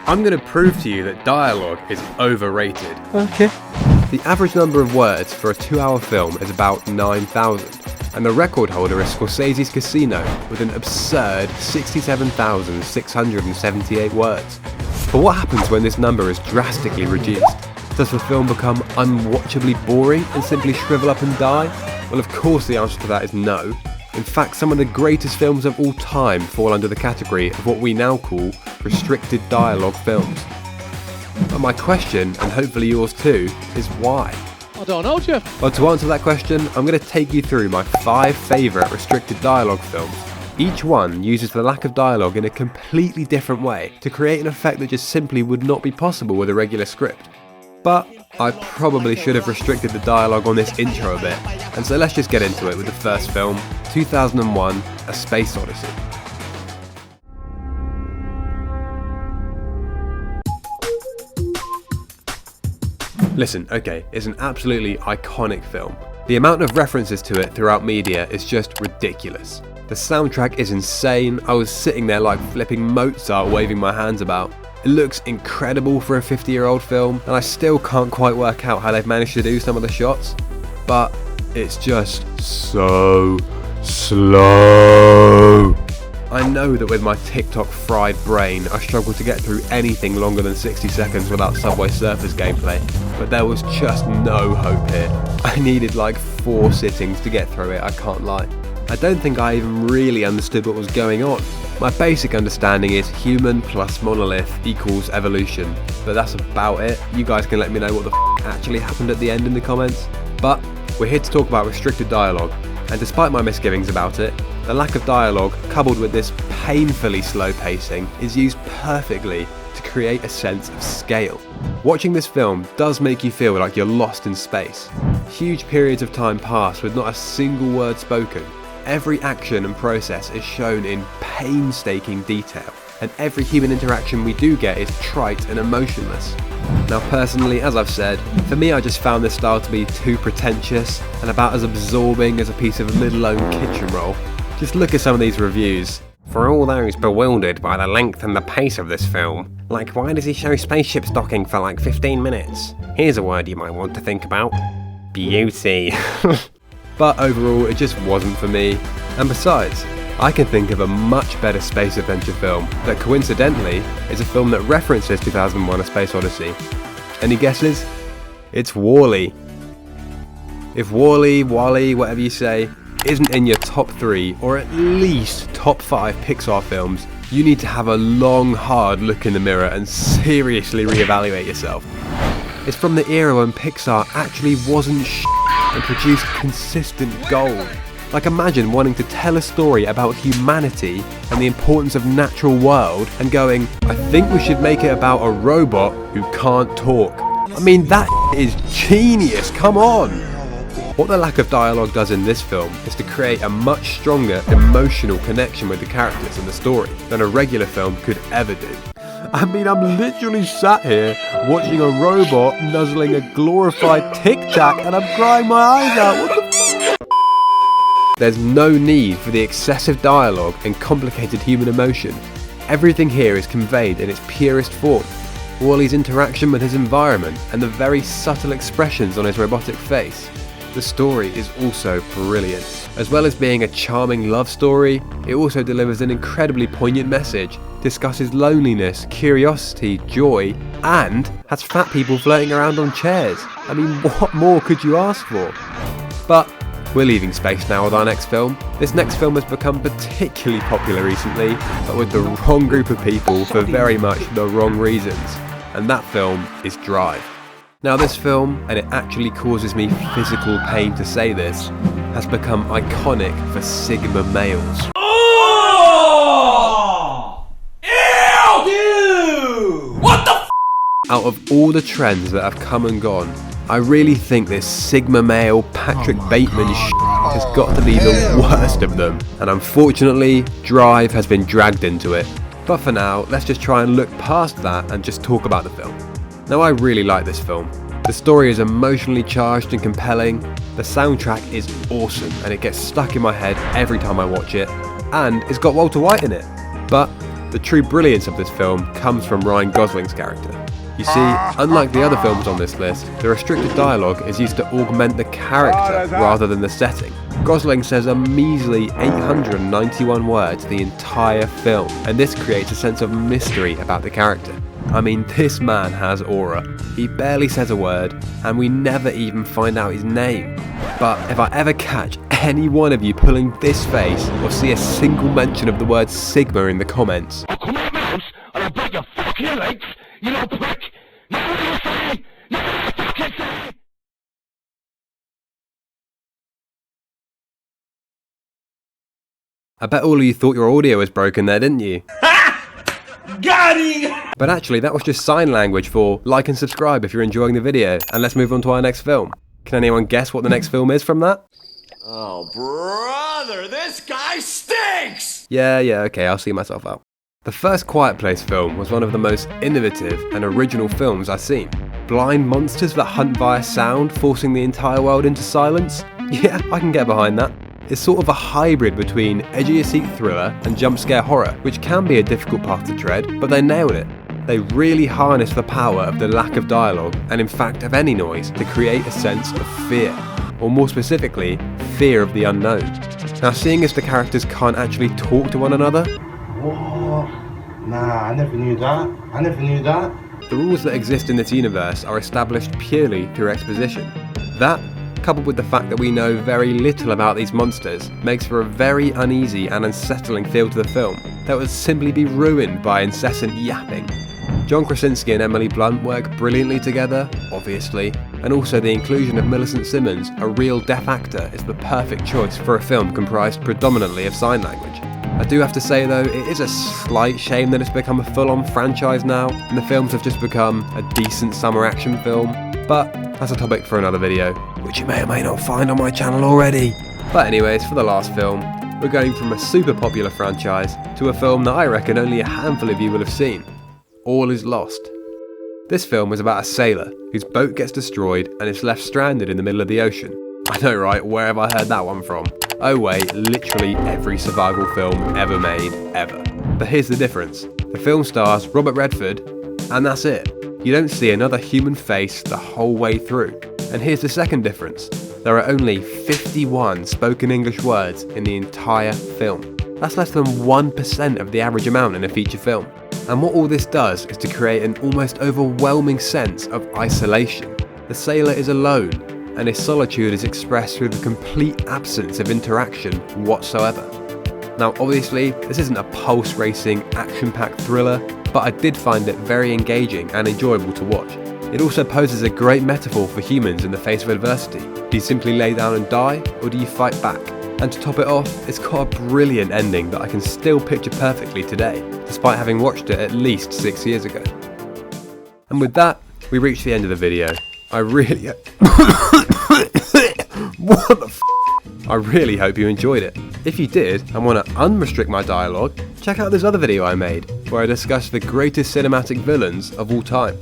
I'm going to prove to you that dialogue is overrated. Okay. The average number of words for a 2-hour film is about 9,000, and the record holder is Scorsese's Casino with an absurd 67,678 words. But what happens when this number is drastically reduced? Does the film become unwatchably boring and simply shrivel up and die? Well, of course the answer to that is no. In fact, some of the greatest films of all time fall under the category of what we now call restricted dialogue films. But my question, and hopefully yours too, is why? I don't know, Jeff. Well, to answer that question, I'm going to take you through my 5 favourite restricted dialogue films. Each one uses the lack of dialogue in a completely different way to create an effect that just simply would not be possible with a regular script. But I probably should have restricted the dialogue on this intro a bit, and so let's just get into it with the first film, 2001: A Space Odyssey. Listen, okay, it's an absolutely iconic film. The amount of references to it throughout media is just ridiculous. The soundtrack is insane. I was sitting there like flipping Mozart waving my hands about. It looks incredible for a 50-year-old film, and I still can't quite work out how they've managed to do some of the shots, but it's just so slow. I know that with my TikTok fried brain, I struggle to get through anything longer than 60 seconds without Subway Surfers gameplay, but there was just no hope here. I needed like 4 sittings to get through it, I can't lie. I don't think I even really understood what was going on. My basic understanding is human plus monolith equals evolution, but that's about it. You guys can let me know what the actually happened at the end in the comments. But we're here to talk about restricted dialogue, and despite my misgivings about it, the lack of dialogue coupled with this painfully slow pacing is used perfectly to create a sense of scale. Watching this film does make you feel like you're lost in space. Huge periods of time pass with not a single word spoken. Every action and process is shown in painstaking detail, and every human interaction we do get is trite and emotionless. Now personally, as I've said, for me I just found this style to be too pretentious and about as absorbing as a piece of little-owned kitchen roll. Just look at some of these reviews. For all those bewildered by the length and the pace of this film, like why does he show spaceships docking for like 15 minutes? Here's a word you might want to think about. Beauty. But overall, it just wasn't for me. And besides, I can think of a much better space adventure film that coincidentally is a film that references 2001: A Space Odyssey. Any guesses? It's WALL-E. If WALL-E, WALL-E, whatever you say, isn't in your top 3 or at least top 5 Pixar films, you need to have a long, hard look in the mirror and seriously reevaluate yourself. It's from the era when Pixar actually wasn't and produced consistent gold. Like imagine wanting to tell a story about humanity and the importance of natural world and going, I think we should make it about a robot who can't talk. I mean, that is genius, come on! What the lack of dialogue does in this film is to create a much stronger emotional connection with the characters and the story than a regular film could ever do. I mean, I'm literally sat here watching a robot nuzzling a glorified Tic Tac and I'm crying my eyes out. What the f***? There's no need for the excessive dialogue and complicated human emotion. Everything here is conveyed in its purest form. WALL-E's interaction with his environment and the very subtle expressions on his robotic face. The story is also brilliant. As well as being a charming love story, it also delivers an incredibly poignant message, discusses loneliness, curiosity, joy, and has fat people floating around on chairs. I mean, what more could you ask for? But we're leaving space now with our next film. This next film has become particularly popular recently, but with the wrong group of people for very much the wrong reasons. And that film is Drive. Now this film, and it actually causes me physical pain to say this, has become iconic for Sigma males. Oh! Ew! Dude! What the f***? Out of all the trends that have come and gone, I really think this Sigma male Patrick Bateman has got to be the worst of them. And unfortunately, Drive has been dragged into it. But for now, let's just try and look past that and just talk about the film. Now I really like this film. The story is emotionally charged and compelling, the soundtrack is awesome and it gets stuck in my head every time I watch it, and it's got Walter White in it. But the The true brilliance of this film comes from Ryan Gosling's character. You see, unlike the other films on this list, the restricted dialogue is used to augment the character rather than the setting. Gosling says a measly 891 words the entire film, and this creates a sense of mystery about the character. I mean, this man has aura. He barely says a word, and we never even find out his name. But if I ever catch any one of you pulling this face or see a single mention of the word Sigma in the comments, I'll come out mouse and I'll break your fucking legs, you little prick! You know what you say? You know what you fucking say? I bet all of you thought your audio was broken there, didn't you? Got him! But actually, that was just sign language for like and subscribe if you're enjoying the video, and let's move on to our next film. Can anyone guess what the next film is from that? Oh, brother, this guy stinks! Yeah, okay, I'll see myself out. The first Quiet Place film was one of the most innovative and original films I've seen. Blind monsters that hunt via sound, forcing the entire world into silence? Yeah, I can get behind that. It's sort of a hybrid between edgy-seek thriller and jump scare horror, which can be a difficult path to tread, but they nailed it. They really harness the power of the lack of dialogue, and in fact of any noise, to create a sense of fear. Or more specifically, fear of the unknown. Now, seeing as the characters can't actually talk to one another, Whoa, nah, I never knew that. the rules that exist in this universe are established purely through exposition. That, coupled with the fact that we know very little about these monsters, makes for a very uneasy and unsettling feel to the film that would simply be ruined by incessant yapping. John Krasinski and Emily Blunt work brilliantly together, obviously, and also the inclusion of Millicent Simmons, a real deaf actor, is the perfect choice for a film comprised predominantly of sign language. I do have to say though, it is a slight shame that it's become a full-on franchise now, and the films have just become a decent summer action film, but that's a topic for another video, which you may or may not find on my channel already. But anyways, for the last film, we're going from a super popular franchise to a film that I reckon only a handful of you will have seen. All Is Lost. This film is about a sailor whose boat gets destroyed and is left stranded in the middle of the ocean. I know, right? Where have I heard that one from? Oh wait, literally every survival film ever made, ever. But here's the difference. The film stars Robert Redford, and that's it. You don't see another human face the whole way through. And here's the second difference. There are only 51 spoken English words in the entire film. That's less than 1% of the average amount in a feature film. And what all this does is to create an almost overwhelming sense of isolation. The sailor is alone, and his solitude is expressed through the complete absence of interaction whatsoever. Now obviously, this isn't a pulse-racing, action-packed thriller, but I did find it very engaging and enjoyable to watch. It also poses a great metaphor for humans in the face of adversity. Do you simply lay down and die, or do you fight back? And to top it off, it's got a brilliant ending that I can still picture perfectly today, despite having watched it at least 6 years ago. And with that, we reach the end of the video. I really I really hope you enjoyed it. If you did and want to unrestrict my dialogue, check out this other video I made, where I discuss the greatest cinematic villains of all time.